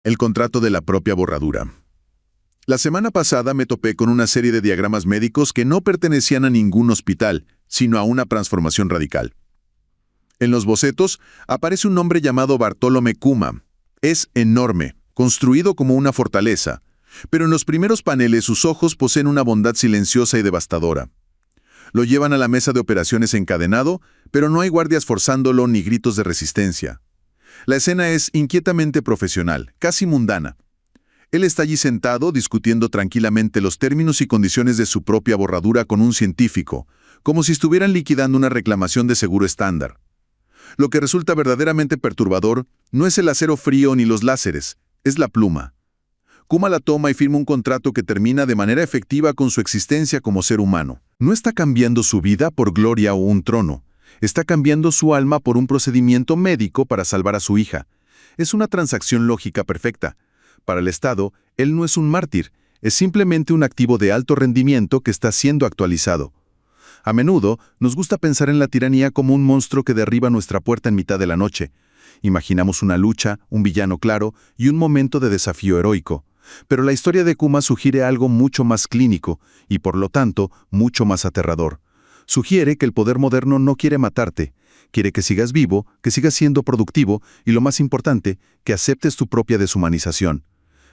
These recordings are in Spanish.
El contrato de la propia borradura. La semana pasada me topé con una serie de diagramas médicos que no pertenecían a ningún hospital, sino a una transformación radical. En los bocetos aparece un hombre llamado Bartolomé Kuma. Es enorme, construido como una fortaleza, pero en los primeros paneles sus ojos poseen una bondad silenciosa y devastadora. Lo llevan a la mesa de operaciones encadenado, pero no hay guardias forzándolo ni gritos de resistencia. La escena es inquietamente profesional, casi mundana. Él está allí sentado discutiendo tranquilamente los términos y condiciones de su propia borradura con un científico, como si estuvieran liquidando una reclamación de seguro estándar. Lo que resulta verdaderamente perturbador no es el acero frío ni los láseres, es la pluma. Kuma la toma y firma un contrato que termina de manera efectiva con su existencia como ser humano. No está cambiando su vida por gloria o un trono. Está cambiando su alma por un procedimiento médico para salvar a su hija. Es una transacción lógica perfecta. Para el Estado, él no es un mártir, es simplemente un activo de alto rendimiento que está siendo actualizado. A menudo, nos gusta pensar en la tiranía como un monstruo que derriba nuestra puerta en mitad de la noche. Imaginamos una lucha, un villano claro y un momento de desafío heroico. Pero la historia de Kuma sugiere algo mucho más clínico y, por lo tanto, mucho más aterrador. Sugiere que el poder moderno no quiere matarte, quiere que sigas vivo, que sigas siendo productivo y, lo más importante, que aceptes tu propia deshumanización.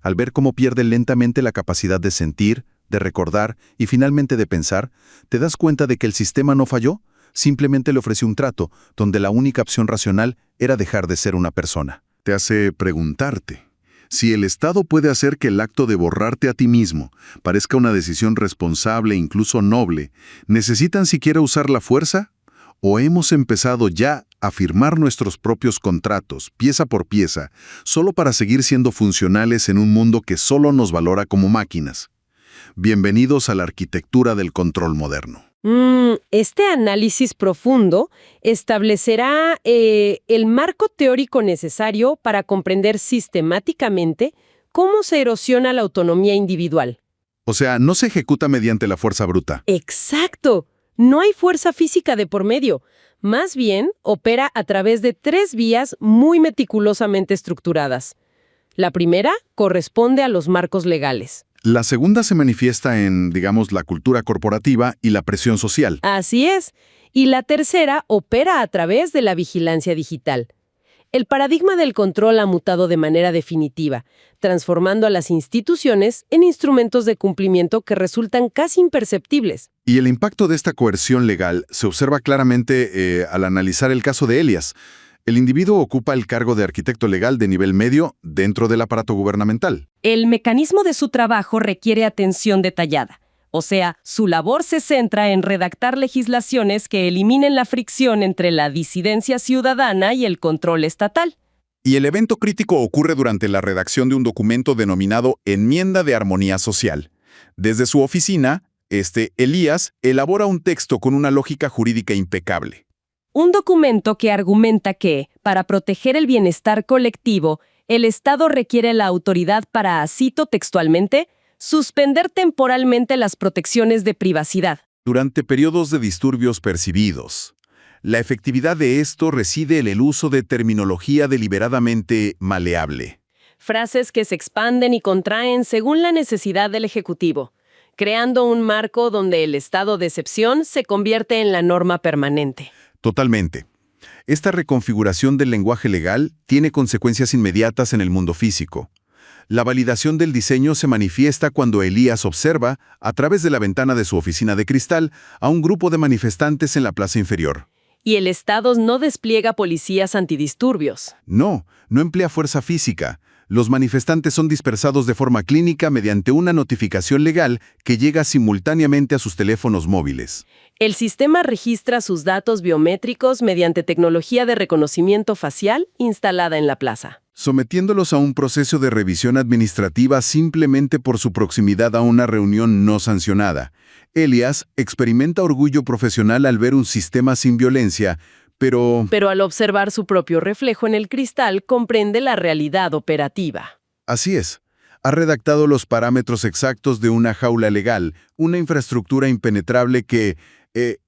Al ver cómo pierde lentamente la capacidad de sentir, de recordar y finalmente de pensar, te das cuenta de que el sistema no falló, simplemente le ofreció un trato donde la única opción racional era dejar de ser una persona. Te hace preguntarte, si el Estado puede hacer que el acto de borrarte a ti mismo parezca una decisión responsable e incluso noble, ¿necesitan siquiera usar la fuerza? ¿O hemos empezado ya a firmar nuestros propios contratos, pieza por pieza, solo para seguir siendo funcionales en un mundo que solo nos valora como máquinas? Bienvenidos a la arquitectura del control moderno. Este análisis profundo establecerá el marco teórico necesario para comprender sistemáticamente cómo se erosiona la autonomía individual. O sea, no se ejecuta mediante la fuerza bruta. ¡Exacto! No hay fuerza física de por medio. Más bien, opera a través de 3 vías muy meticulosamente estructuradas. La primera corresponde a los marcos legales. La segunda se manifiesta en, digamos, la cultura corporativa y la presión social. Así es. Y la tercera opera a través de la vigilancia digital. El paradigma del control ha mutado de manera definitiva, transformando a las instituciones en instrumentos de cumplimiento que resultan casi imperceptibles. Y el impacto de esta coerción legal se observa claramente al analizar el caso de Elias. El individuo ocupa el cargo de arquitecto legal de nivel medio dentro del aparato gubernamental. El mecanismo de su trabajo requiere atención detallada. O sea, su labor se centra en redactar legislaciones que eliminen la fricción entre la disidencia ciudadana y el control estatal. Y el evento crítico ocurre durante la redacción de un documento denominado Enmienda de Armonía Social. Desde su oficina, Elías elabora un texto con una lógica jurídica impecable. Un documento que argumenta que, para proteger el bienestar colectivo, el Estado requiere la autoridad para, cito textualmente, suspender temporalmente las protecciones de privacidad. Durante periodos de disturbios percibidos. La efectividad de esto reside en el uso de terminología deliberadamente maleable. Frases que se expanden y contraen según la necesidad del Ejecutivo, creando un marco donde el estado de excepción se convierte en la norma permanente. Totalmente. Esta reconfiguración del lenguaje legal tiene consecuencias inmediatas en el mundo físico. La validación del diseño se manifiesta cuando Elías observa, a través de la ventana de su oficina de cristal, a un grupo de manifestantes en la plaza inferior. Y el Estado no despliega policías antidisturbios. No emplea fuerza física. Los manifestantes son dispersados de forma clínica mediante una notificación legal que llega simultáneamente a sus teléfonos móviles. El sistema registra sus datos biométricos mediante tecnología de reconocimiento facial instalada en la plaza, sometiéndolos a un proceso de revisión administrativa simplemente por su proximidad a una reunión no sancionada. Elias experimenta orgullo profesional al ver un sistema sin violencia, pero al observar su propio reflejo en el cristal comprende la realidad operativa. Así es. Ha redactado los parámetros exactos de una jaula legal, una infraestructura impenetrable que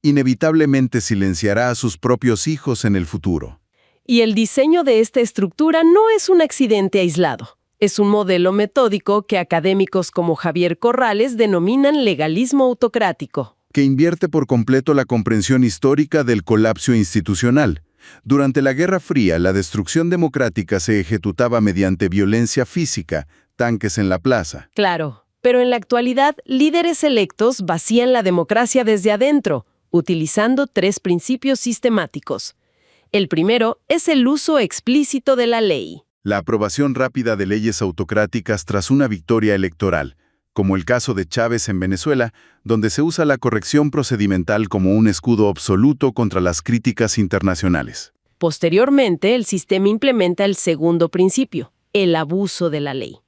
inevitablemente silenciará a sus propios hijos en el futuro. Y el diseño de esta estructura no es un accidente aislado. Es un modelo metódico que académicos como Javier Corrales denominan legalismo autocrático. Que invierte por completo la comprensión histórica del colapso institucional. Durante la Guerra Fría, la destrucción democrática se ejecutaba mediante violencia física, tanques en la plaza. Claro, pero en la actualidad, líderes electos vacían la democracia desde adentro, utilizando 3 principios sistemáticos. El primero es el uso explícito de la ley. La aprobación rápida de leyes autocráticas tras una victoria electoral, como el caso de Chávez en Venezuela, donde se usa la corrección procedimental como un escudo absoluto contra las críticas internacionales. Posteriormente, el sistema implementa el segundo principio, el abuso de la ley.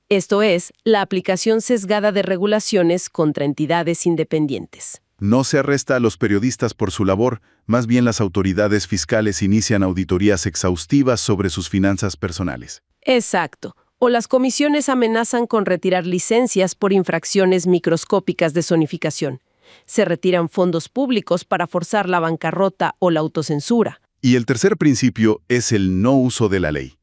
Esto es, la aplicación sesgada de regulaciones contra entidades independientes. No se arresta a los periodistas por su labor, más bien las autoridades fiscales inician auditorías exhaustivas sobre sus finanzas personales. Exacto. O las comisiones amenazan con retirar licencias por infracciones microscópicas de zonificación. Se retiran fondos públicos para forzar la bancarrota o la autocensura. Y el tercer principio es el no uso de la ley.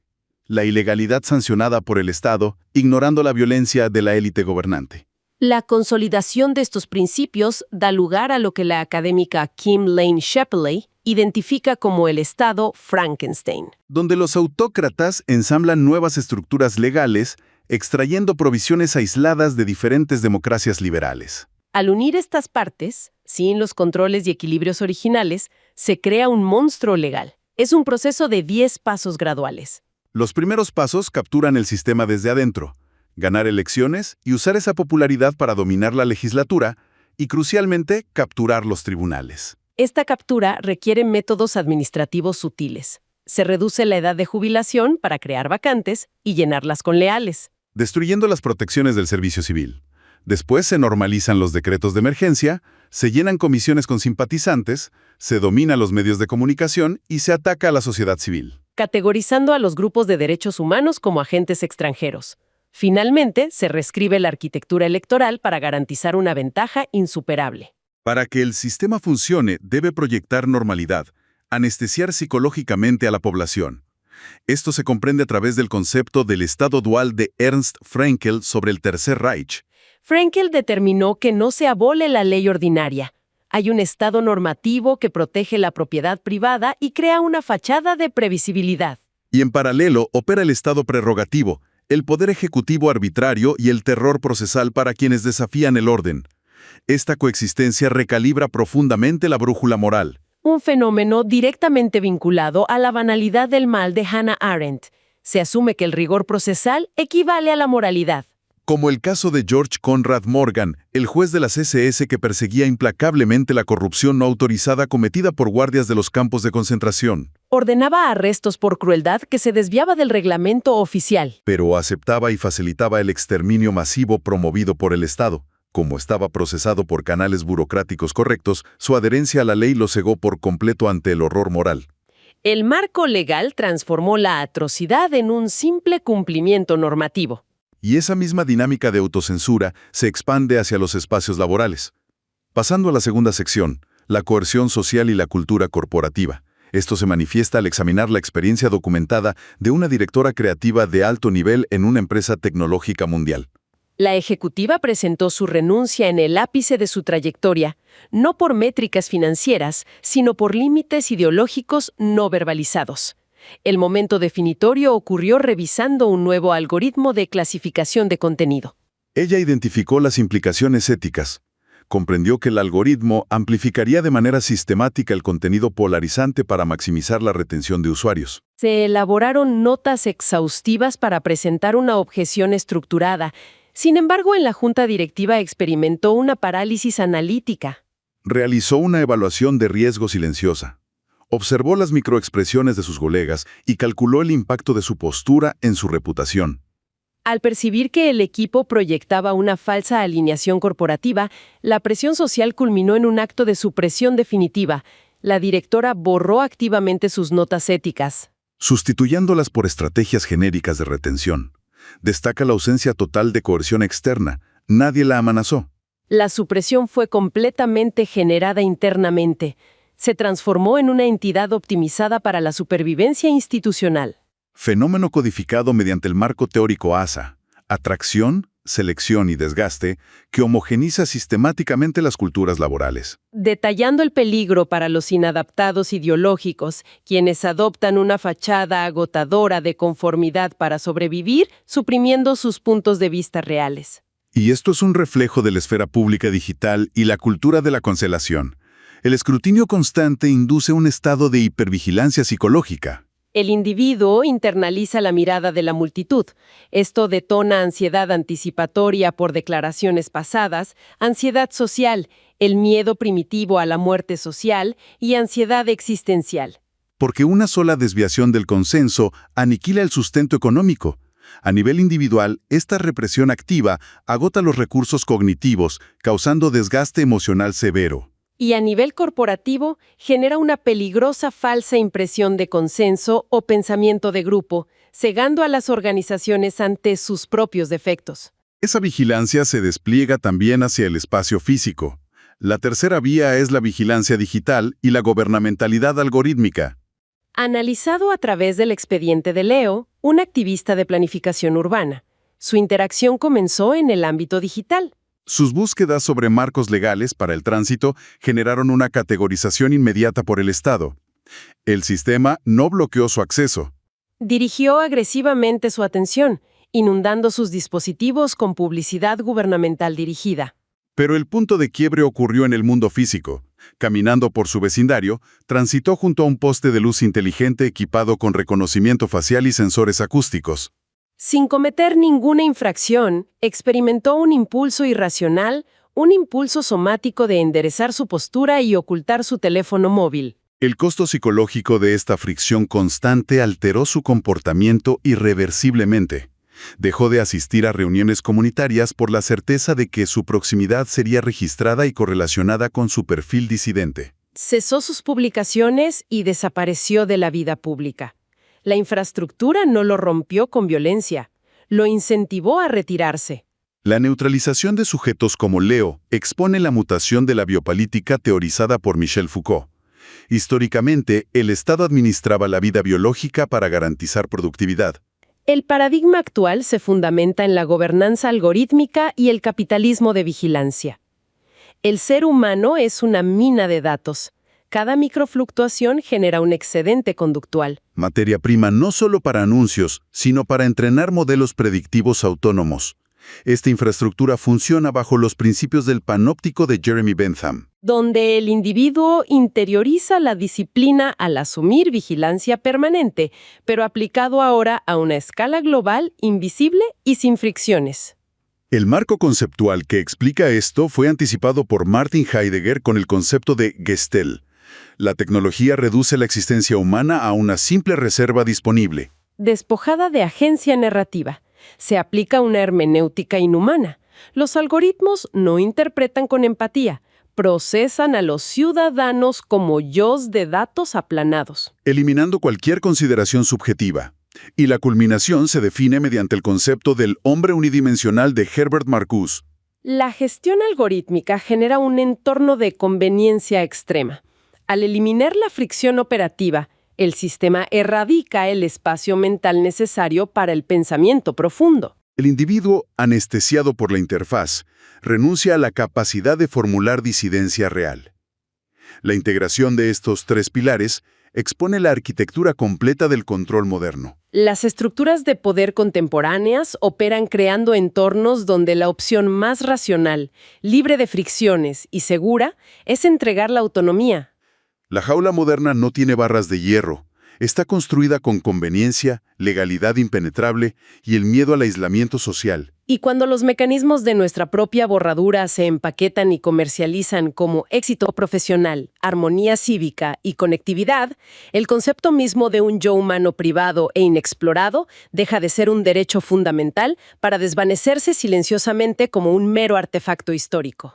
La ilegalidad sancionada por el Estado, ignorando la violencia de la élite gobernante. La consolidación de estos principios da lugar a lo que la académica Kim Lane Shepley identifica como el Estado Frankenstein. Donde los autócratas ensamblan nuevas estructuras legales, extrayendo provisiones aisladas de diferentes democracias liberales. Al unir estas partes, sin los controles y equilibrios originales, se crea un monstruo legal. Es un proceso de 10 pasos graduales. Los primeros pasos capturan el sistema desde adentro, ganar elecciones y usar esa popularidad para dominar la legislatura y, crucialmente, capturar los tribunales. Esta captura requiere métodos administrativos sutiles. Se reduce la edad de jubilación para crear vacantes y llenarlas con leales. Destruyendo las protecciones del servicio civil. Después se normalizan los decretos de emergencia, se llenan comisiones con simpatizantes, se domina los medios de comunicación y se ataca a la sociedad civil. Categorizando a los grupos de derechos humanos como agentes extranjeros. Finalmente, se reescribe la arquitectura electoral para garantizar una ventaja insuperable. Para que el sistema funcione, debe proyectar normalidad, anestesiar psicológicamente a la población. Esto se comprende a través del concepto del Estado dual de Ernst Fraenkel sobre el Tercer Reich. Fraenkel determinó que no se abole la ley ordinaria. Hay un Estado normativo que protege la propiedad privada y crea una fachada de previsibilidad. Y en paralelo opera el Estado prerrogativo, el poder ejecutivo arbitrario y el terror procesal para quienes desafían el orden. Esta coexistencia recalibra profundamente la brújula moral. Un fenómeno directamente vinculado a la banalidad del mal de Hannah Arendt. Se asume que el rigor procesal equivale a la moralidad. Como el caso de George Conrad Morgan, el juez de las SS que perseguía implacablemente la corrupción no autorizada cometida por guardias de los campos de concentración. Ordenaba arrestos por crueldad que se desviaba del reglamento oficial. Pero aceptaba y facilitaba el exterminio masivo promovido por el Estado. Como estaba procesado por canales burocráticos correctos, su adherencia a la ley lo cegó por completo ante el horror moral. El marco legal transformó la atrocidad en un simple cumplimiento normativo. Y esa misma dinámica de autocensura se expande hacia los espacios laborales. Pasando a la segunda sección, la coerción social y la cultura corporativa. Esto se manifiesta al examinar la experiencia documentada de una directora creativa de alto nivel en una empresa tecnológica mundial. La ejecutiva presentó su renuncia en el ápice de su trayectoria, no por métricas financieras, sino por límites ideológicos no verbalizados. El momento definitorio ocurrió revisando un nuevo algoritmo de clasificación de contenido. Ella identificó las implicaciones éticas. Comprendió que el algoritmo amplificaría de manera sistemática el contenido polarizante para maximizar la retención de usuarios. Se elaboraron notas exhaustivas para presentar una objeción estructurada. Sin embargo, en la junta directiva experimentó una parálisis analítica. Realizó una evaluación de riesgo silenciosa. Observó las microexpresiones de sus colegas y calculó el impacto de su postura en su reputación. Al percibir que el equipo proyectaba una falsa alineación corporativa, la presión social culminó en un acto de supresión definitiva. La directora borró activamente sus notas éticas, sustituyéndolas por estrategias genéricas de retención. Destaca la ausencia total de coerción externa. Nadie la amenazó. La supresión fue completamente generada internamente. Se transformó en una entidad optimizada para la supervivencia institucional. fenómeno codificado mediante el marco teórico ASA, atracción, selección y desgaste, que homogeniza sistemáticamente las culturas laborales. Detallando el peligro para los inadaptados ideológicos, quienes adoptan una fachada agotadora de conformidad para sobrevivir, suprimiendo sus puntos de vista reales. Y esto es un reflejo de la esfera pública digital y la cultura de la cancelación. El escrutinio constante induce un estado de hipervigilancia psicológica. El individuo internaliza la mirada de la multitud. Esto detona ansiedad anticipatoria por declaraciones pasadas, ansiedad social, el miedo primitivo a la muerte social y ansiedad existencial. Porque una sola desviación del consenso aniquila el sustento económico. A nivel individual, esta represión activa agota los recursos cognitivos, causando desgaste emocional severo. Y a nivel corporativo, genera una peligrosa falsa impresión de consenso o pensamiento de grupo, cegando a las organizaciones ante sus propios defectos. Esa vigilancia se despliega también hacia el espacio físico. La tercera vía es la vigilancia digital y la gubernamentalidad algorítmica. Analizado a través del expediente de Leo, un activista de planificación urbana. Su interacción comenzó en el ámbito digital. Sus búsquedas sobre marcos legales para el tránsito generaron una categorización inmediata por el Estado. El sistema no bloqueó su acceso. Dirigió agresivamente su atención, inundando sus dispositivos con publicidad gubernamental dirigida. Pero el punto de quiebre ocurrió en el mundo físico. Caminando por su vecindario, transitó junto a un poste de luz inteligente equipado con reconocimiento facial y sensores acústicos. Sin cometer ninguna infracción, experimentó un impulso irracional, un impulso somático de enderezar su postura y ocultar su teléfono móvil. El costo psicológico de esta fricción constante alteró su comportamiento irreversiblemente. Dejó de asistir a reuniones comunitarias por la certeza de que su proximidad sería registrada y correlacionada con su perfil disidente. Cesó sus publicaciones y desapareció de la vida pública. La infraestructura no lo rompió con violencia, lo incentivó a retirarse. La neutralización de sujetos como Leo expone la mutación de la biopolítica teorizada por Michel Foucault. Históricamente, el Estado administraba la vida biológica para garantizar productividad. El paradigma actual se fundamenta en la gobernanza algorítmica y el capitalismo de vigilancia. El ser humano es una mina de datos. Cada microfluctuación genera un excedente conductual. Materia prima no solo para anuncios, sino para entrenar modelos predictivos autónomos. Esta infraestructura funciona bajo los principios del panóptico de Jeremy Bentham, donde el individuo interioriza la disciplina al asumir vigilancia permanente, pero aplicado ahora a una escala global, invisible y sin fricciones. El marco conceptual que explica esto fue anticipado por Martin Heidegger con el concepto de Gestell. La tecnología reduce la existencia humana a una simple reserva disponible. Despojada de agencia narrativa, se aplica una hermenéutica inhumana. Los algoritmos no interpretan con empatía, procesan a los ciudadanos como yos de datos aplanados, eliminando cualquier consideración subjetiva. Y la culminación se define mediante el concepto del hombre unidimensional de Herbert Marcuse. La gestión algorítmica genera un entorno de conveniencia extrema. Al eliminar la fricción operativa, el sistema erradica el espacio mental necesario para el pensamiento profundo. El individuo, anestesiado por la interfaz, renuncia a la capacidad de formular disidencia real. La integración de estos tres pilares expone la arquitectura completa del control moderno. Las estructuras de poder contemporáneas operan creando entornos donde la opción más racional, libre de fricciones y segura es entregar la autonomía. La jaula moderna no tiene barras de hierro. Está construida con conveniencia, legalidad impenetrable y el miedo al aislamiento social. Y cuando los mecanismos de nuestra propia borradura se empaquetan y comercializan como éxito profesional, armonía cívica y conectividad, el concepto mismo de un yo humano privado e inexplorado deja de ser un derecho fundamental para desvanecerse silenciosamente como un mero artefacto histórico.